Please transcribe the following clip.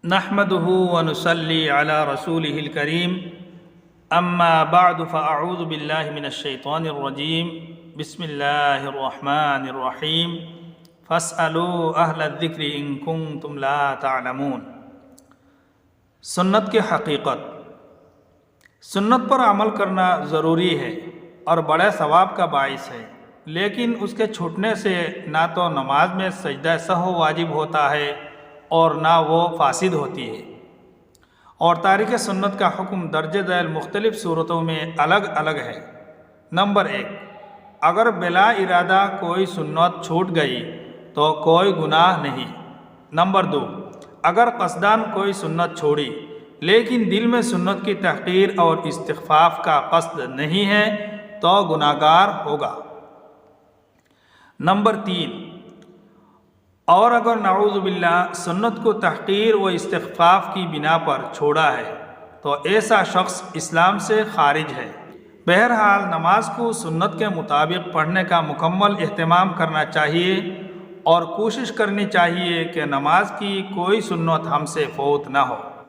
نحمده ونصلي على رسوله الكريم اما بعد فاعوذ بالله من الشيطان الرجيم بسم الله الرحمن الرحيم فاسألوا اہل الذکر ان کنتم لا تعلمون۔ سنت کی حقیقت۔ سنت پر عمل کرنا ضروری ہے اور بڑے ثواب کا باعث ہے، لیکن اس کے چھوٹنے سے نہ تو نماز میں سجدہ سہو واجب ہوتا ہے اور نہ وہ فاسد ہوتی ہے، اور تارک سنت کا حکم درج ذیل مختلف صورتوں میں الگ الگ ہے۔ نمبر 1، اگر بلا ارادہ کوئی سنت چھوٹ گئی تو کوئی گناہ نہیں۔ نمبر 2، اگر قصدان کوئی سنت چھوڑی لیکن دل میں سنت کی تحقیر اور استخفاف کا قصد نہیں ہے تو گناہگار ہوگا۔ نمبر 3، اور اگر نعوذ باللہ سنت کو تحقیر و استخفاف کی بنا پر چھوڑا ہے تو ایسا شخص اسلام سے خارج ہے۔ بہرحال نماز کو سنت کے مطابق پڑھنے کا مکمل اہتمام کرنا چاہیے اور کوشش کرنی چاہیے کہ نماز کی کوئی سنت ہم سے فوت نہ ہو۔